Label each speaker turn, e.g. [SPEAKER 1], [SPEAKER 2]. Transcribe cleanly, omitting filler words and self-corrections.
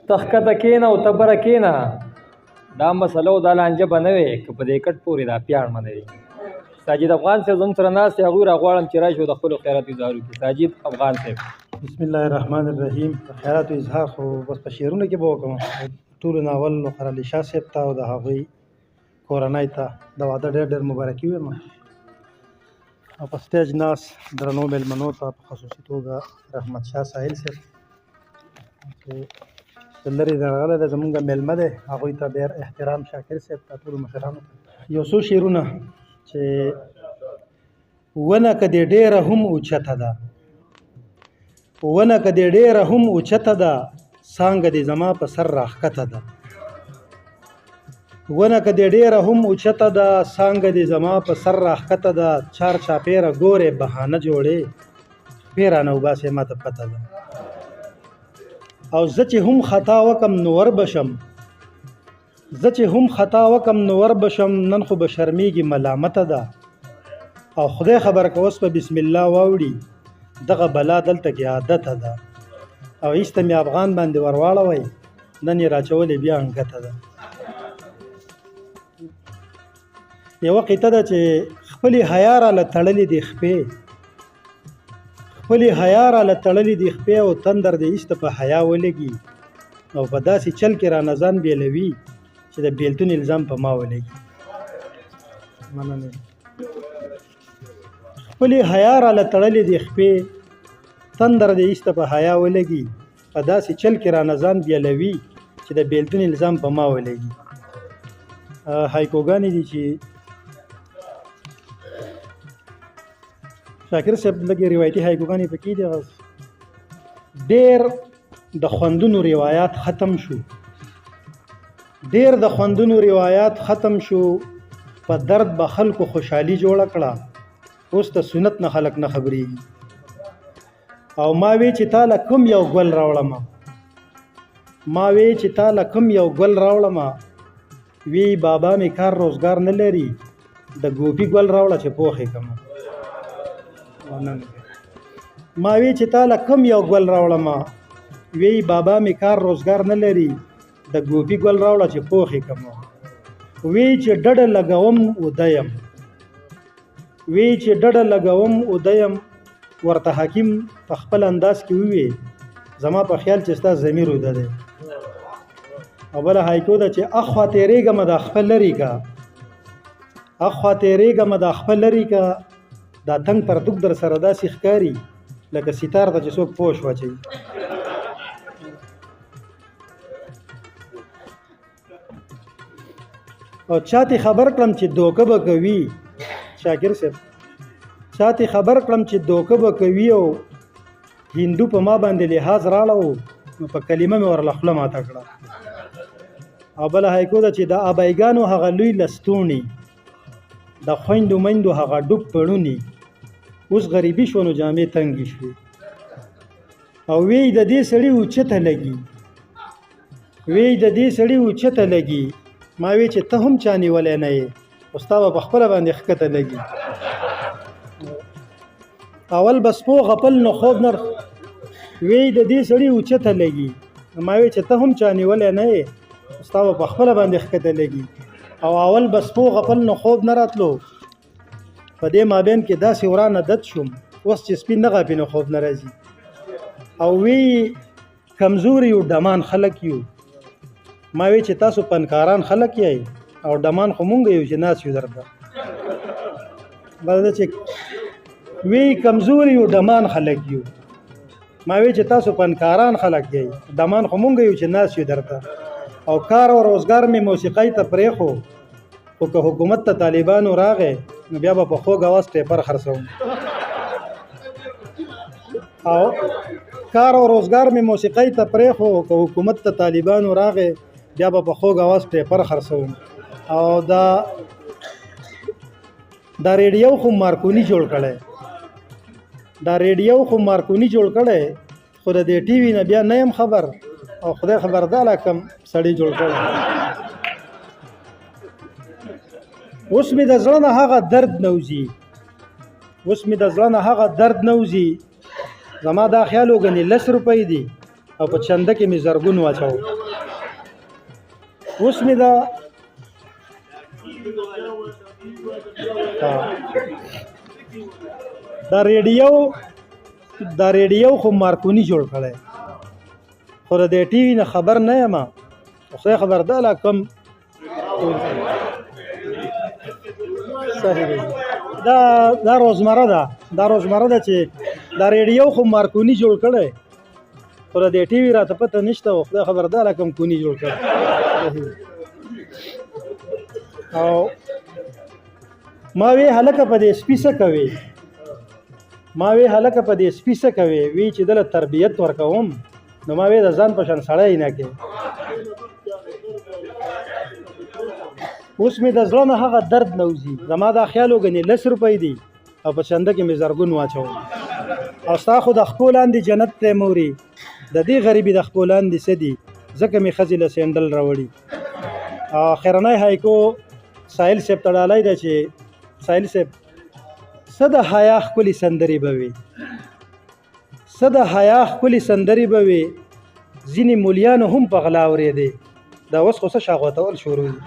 [SPEAKER 1] تخکته کېنه او تبره کېنه دا مسله او دا لانجه به نه وې که په دې کټ پورې دا پیاړ منه وي. ساجد افغان صاحب زموږ سره ناست دی، هغوی راغواړم چې راشي او د خپلو خیراتو اظهار وکړي. ساجد افغان صاحب.
[SPEAKER 2] بسم الله الرحمن الرحیم. خیراتو اظهار خو بس په شعرونو کې به وکړم. ټولو ناول نقر علي شاه صاحب ته او د هغوی کورنۍ ته د واده ډېر ډېر مبارکي وایم، او په سټیج ناست درنو مېلمنو ته په خصوصي توګه رحمت شاه ساحل صاحب چې لرې راغلی دی، زمونږ مېلمه دی، هغوی ته ډېر احترام، شاکر صاحب ته، ټولو مشرانو ته یو څو شعرونه چې ونه که دې ډېره هم اوچته ده، ونه که دې ډېره هم اوچته ده، څانګه دې زما په سر راښکته ده. ونه که دې ډېره هم اوچته ده، څانګه دې زما په سر راښکته ده. چار چاپېره ګورې بهانه جوړې، شپې رانه وباسې ما ته پته ده. او زه چې هم خطا وکم نو ور بشم، زه چې هم خطا وکم نو ور بشم، نن خو به شرمېږي ملامته ده. او خدای خبر که اوس په بسم الله واوړي، دغه بلا دلته کې عادته ده. او ایسته مې افغان باندې ورواړوئ، نن یې راچولې بیا انګته ده. یوه قطعه ده چې خپلې حیا راله تړلې دي خپې، خپلې حیا راله تړلې دي خپې، او تندر دې ایسته په حیا ولګي، او په داسې چل کې رانه ځان بیلوي چې د بیلتون الزام په ما ولګي. مننه. خپلې حیا راله تړلې دي خپې، تندر دې ایسته په حیا ولګي، په داسې چل کې رانه ځان بیلوي چې د بیلتون الزام په ما ولګي. هایکوګانې دي چې شاکر صاحب لږې روایتي هایکوګانې پکې دي. ډېر د خوندونو روایات ختم شو، ډېر د خوندونو روایات ختم شو، په درد به خلکو خوشحالي جوړه کړه، اوس د سنت نه خلک نه خبرېږي. او ما وی چې تاله کوم یو ګل راوړمه، ما وی چې تاله کوم یو ګل راوړمه، وی بابا مې کار روزګار نه لري، د ګوپی ګل راوړه چې پوخې کمه. ما وی چې تاله کوم یو ګل راوړمه، وی بابا مې کار روزګار نه لري، د ګوپی ګل راوړه چې پوخې کمه. وی چې ډډه لګوم ودیم، وی چې ډډه لګوم ودیم، ورته حکیم په خپل انداز کې ووی زما په خیال چې ستا ضمیر وده دی. او بله هایکو ده چې اخوا تېرېږمه د خپل لرې کا، اخوا تېرېږمه د خپل لرې کا، دا تنګ پرتوک در سره داسې ښکاري لکه ستار ته چې څوک پوش واچوي. او چاته خبر کړم چې دوکه به کوي، شاکر صاحب چاته خبر کړم چې دوکه به کوي، او هندو په ما باندې لحاظ راړو، نو په کلمه مې ورله خوله ماته کړه. او بله هایکو ده چې د ابایګانو هغه لوی لستوڼي، د خویندو میندو هغه ډوب پړوني، اوس غریبي شو نو جامې تنګې شوې. او وی د دې سړي اوچته لګي، وی د دې سړي اوچته لګي، ما وی چې ته هم چا نیولی نه یې، خو ستا به په خپله باندې ښکته لګي. اول به سپو غپل نو خوب نه، وی د دې سړي اوچته لګي، ما وی چې ته هم چا نیولی نه یې، ستا به په خپله باندې ښکته لګي. او اول به سپو غپل نو خوب نه راتلو، په دې مابین کې داسې ورانه دد شوم، اوس چې سپي نه غاپي نو خوب نه راځي. او وی کمزوري یو ډمان خلک یو، ما وی چې تاسو پنکاران خلک یې، او ډمان خو مونږ یو چې ناس یو درته. بله چې وی کمزوري یو ډمان خلک یو، ما وی چې تاسو پنکاران خلک یې، ډمان خو مونږ یو چې ناس یو درته. او کار او روزګار مې موسیقۍ ته پرېښو، خو که حکومت ته طالبانو راغی نو بیا به په خوږ اواز ټیپر خرڅوم. او کار او روزګار مې موسیقۍ ته پرېښو، که حکومت ته طالبانو راغی بیا به په خوږ اواز ټیپر خرڅوم. او دا ریډیو خو مارکوني جوړ کړی، دا ریډیو خو مارکوني جوړ کړی، خو د دې ټي وي نه بیا نه یم خبر، او خدای خبر دا لا کم سړی جوړ کړی. اوس مې د زړه نه هغه درد نه وځي، اوس مې د زړه نه هغه درد نه وځي، زما دا خیال وګڼې 10 روپۍ دي، او په چنده کې مې زرګون واچو. اوس مې دا ریډیو خو مارکونی جوړ کړی، خو د دې ټي وي نه خبر نه یم. خو خبر ده لا کم صحیح دی. دا روزمره ده چې دا ریډیو خو مارکونی جوړ کړی، خو د دې ټي وي راته پته نشته. خدای خبر ده لا کم کونی جوړ کړی. او ما وی هلکه په دې سپي څه کوي؟ وی چې دله تربیت ورکوم. نو ما وی د ځان په شان سړی نه کې. اوس مې د زړه نه هغه درد نوځي. زما دا خیال وګڼې 10 روپۍ دي او په چنده کې مې زرګون واچوم. او ستا خو د خپو لاندې جنت دی مورې، د دې غریبي د خپو لاندې څه دي؟ ځکه مې ښځې له سینډل راوړي. خیرنی هایکو ساحل صاحب ته ډالۍ ده چې ساحل صاحب څه د حیا ښکلې سندرې به وي، ځینې مولیانو هم په غلا اورېدې. دا اوس خو څه شاغوتول شروع دي.